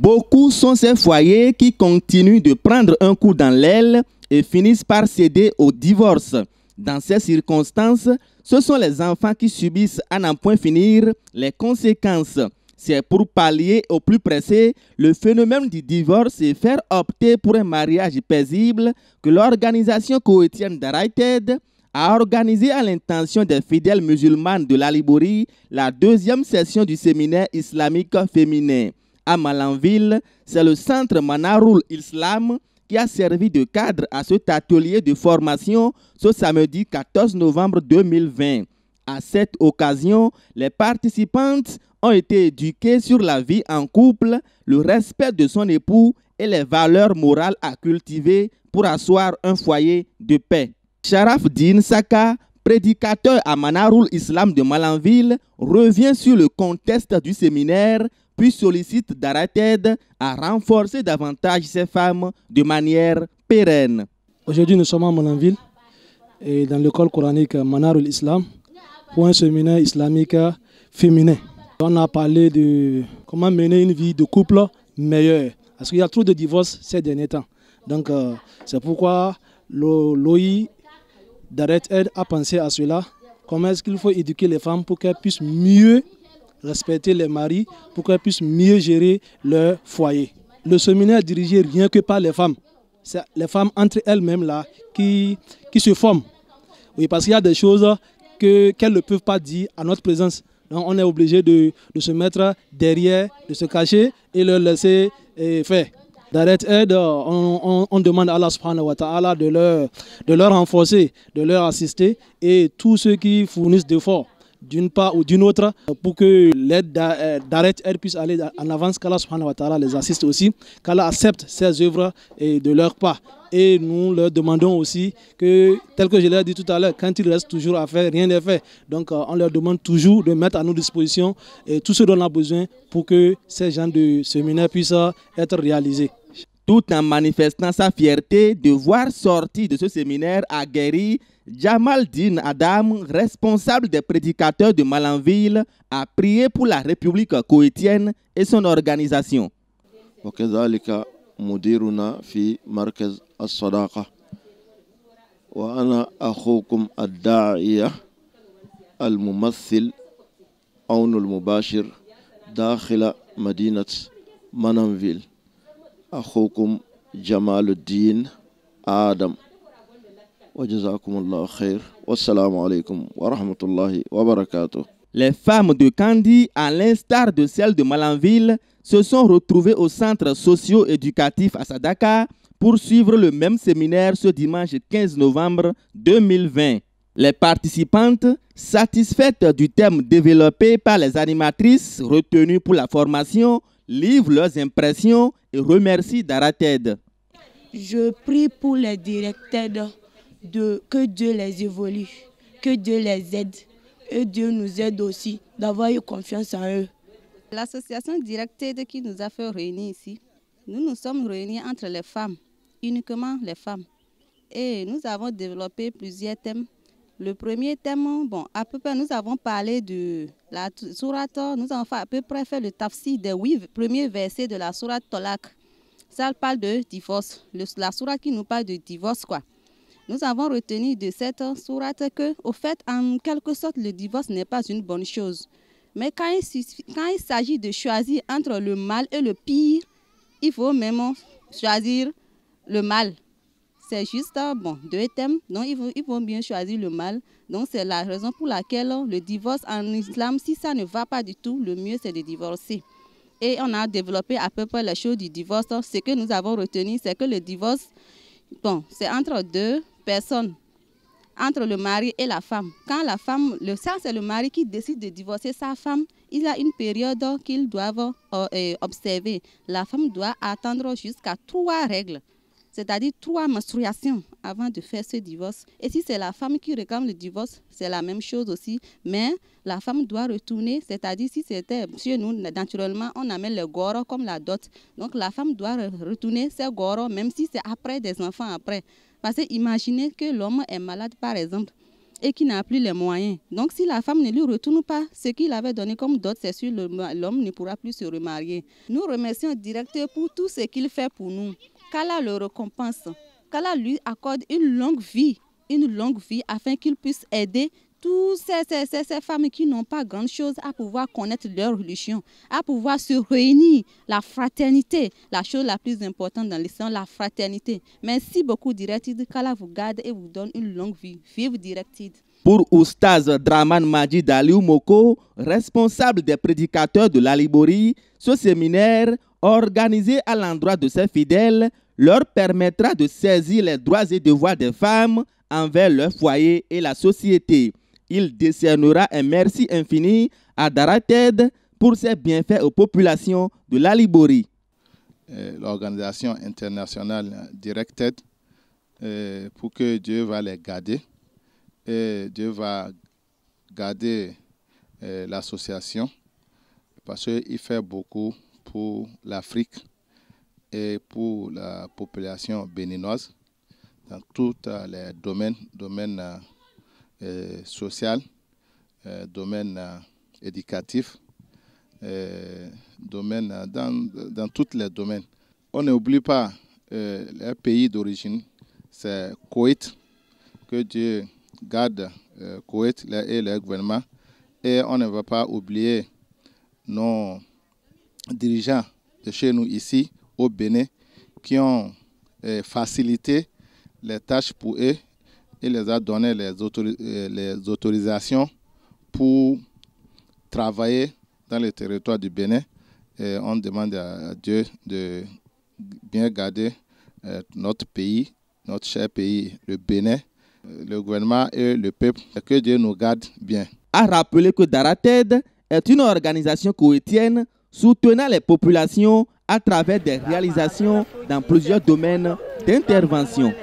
Beaucoup sont ces foyers qui continuent de prendre un coup dans l'aile et finissent par céder au divorce. Dans ces circonstances, ce sont les enfants qui subissent à n'en point finir les conséquences. C'est pour pallier au plus pressé le phénomène du divorce et faire opter pour un mariage paisible que l'organisation coétienne d'Araïted a organisé à l'intention des fidèles musulmanes de l'Alibori la deuxième session du séminaire islamique féminin. À Malanville, c'est le centre Manarul Islam qui a servi de cadre à cet atelier de formation ce samedi 14 novembre 2020. À cette occasion, les participantes ont été éduquées sur la vie en couple, le respect de son époux et les valeurs morales à cultiver pour asseoir un foyer de paix. Sharaf Din Saka, prédicateur à Manarul Islam de Malanville, revient sur le contexte du séminaire puis sollicite Darated à renforcer davantage ces femmes de manière pérenne. Aujourd'hui, nous sommes à Malanville et dans l'école coranique Manarul Islam pour un séminaire islamique féminin. On a parlé de comment mener une vie de couple meilleure parce qu'il y a trop de divorces ces derniers temps. Donc, c'est pourquoi l'OI Darated a pensé à cela. Comment est-ce qu'il faut éduquer les femmes pour qu'elles puissent mieux respecter les maris, pour qu'elles puissent mieux gérer leur foyer. Le séminaire est dirigé rien que par les femmes. C'est les femmes entre elles-mêmes là qui se forment. Oui, parce qu'il y a des choses qu'elles ne peuvent pas dire à notre présence. Donc on est obligé de se mettre derrière, de se cacher et leur laisser faire. Darated, on demande à Allah subhanahu wa ta'ala de leur renforcer, de leur assister et tous ceux qui fournissent d'efforts d'une part ou d'une autre pour que l'aide Darated puisse aller en avance, qu'Allah subhanahu wa ta'ala les assiste aussi, qu'Allah accepte ces œuvres de leur part. Et nous leur demandons aussi que, tel que je l'ai dit tout à l'heure, quand il reste toujours à faire, rien n'est fait. Donc on leur demande toujours de mettre à nos dispositions tout ce dont on a besoin pour que ces gens de séminaire puissent être réalisés. Tout en manifestant sa fierté de voir sortir de ce séminaire aguerri, Jamal Din Adam, responsable des prédicateurs de Malanville, a prié pour la République koweïtienne et son organisation. وكذلك مديرنا في مركز الصداقة وأنا أخوكم الداعية الممثل عون المباشر داخل مدينة مانانفيل أخوكم جمال الدين آدم وجزاكم الله خير والسلام عليكم ورحمة الله وبركاته. Les femmes de Kandi, à l'instar de celles de Malanville, se sont retrouvées au centre socio-éducatif à Sadaka pour suivre le même séminaire ce dimanche 15 novembre 2020. Les participantes, satisfaites du thème développé par les animatrices retenues pour la formation, livrent leurs impressions et remercient Darated. Je prie pour les directeurs que Dieu les évolue, que Dieu les aide et Dieu nous aide aussi d'avoir eu confiance en eux. L'association Directed qui nous a fait réunir ici, nous nous sommes réunis entre les femmes, uniquement les femmes. Et nous avons développé plusieurs thèmes. Le premier thème, bon, à peu près, nous avons parlé de la sourate, nous avons à peu près fait le tafsir des 8 premiers versets de la sourate Tolak. Ça parle de divorce, la sourate qui nous parle de divorce, quoi. Nous avons retenu de cette sourate que, au fait, en quelque sorte, le divorce n'est pas une bonne chose. Mais quand il s'agit de choisir entre le mal et le pire, il faut même choisir le mal. C'est juste bon, 2 thèmes, donc il faut bien choisir le mal. Donc c'est la raison pour laquelle le divorce en islam, si ça ne va pas du tout, le mieux c'est de divorcer. Et on a développé à peu près les choses du divorce. Ce que nous avons retenu, c'est que le divorce, bon, c'est entre 2 personnes, entre le mari et la femme. Quand la femme, c'est le mari qui décide de divorcer sa femme, il y a une période qu'ils doivent observer. La femme doit attendre jusqu'à 3 règles, c'est-à-dire 3 menstruations avant de faire ce divorce. Et si c'est la femme qui réclame le divorce, c'est la même chose aussi. Mais la femme doit retourner, c'est-à-dire si c'était chez nous, naturellement, on amène le goro comme la dot. Donc la femme doit retourner ses goro, même si c'est après des enfants après. Parce que imaginez que l'homme est malade, par exemple, et qui n'a plus les moyens. Donc si la femme ne lui retourne pas ce qu'il avait donné comme dot, c'est sûr l'homme ne pourra plus se remarier. Nous remercions le directeur pour tout ce qu'il fait pour nous. Qu'Allah le récompense, qu'Allah lui accorde une longue vie afin qu'il puisse aider toutes ces femmes qui n'ont pas grand chose à pouvoir connaître leur religion, à pouvoir se réunir, la fraternité, la chose la plus importante dans l'islam, la fraternité. Merci beaucoup Directed, qu'Allah vous garde et vous donne une longue vie. Vive Directed. Pour Oustaz Draman Majid Aliou Moko, responsable des prédicateurs de l'Alibori, ce séminaire, organisé à l'endroit de ses fidèles, leur permettra de saisir les droits et devoirs des femmes envers leur foyer et la société. Il décernera un merci infini à Darated pour ses bienfaits aux populations de l'Alibori. L'organisation internationale Directed, pour que Dieu va les garder. Et Dieu va garder l'association parce qu'il fait beaucoup pour l'Afrique et pour la population béninoise dans tous les domaines social, domaine éducatif, dans tous les domaines. On n'oublie pas le pays d'origine, c'est Koweït, que Dieu garde Koweït et le gouvernement. Et on ne va pas oublier nos dirigeants de chez nous ici, au Bénin, qui ont facilité les tâches pour eux. Il les a donné les autorisations pour travailler dans le territoire du Bénin. Et on demande à Dieu de bien garder notre pays, notre cher pays, le Bénin, le gouvernement et le peuple. Que Dieu nous garde bien. A rappeler que Darated est une organisation koweïtienne soutenant les populations à travers des réalisations dans plusieurs domaines d'intervention.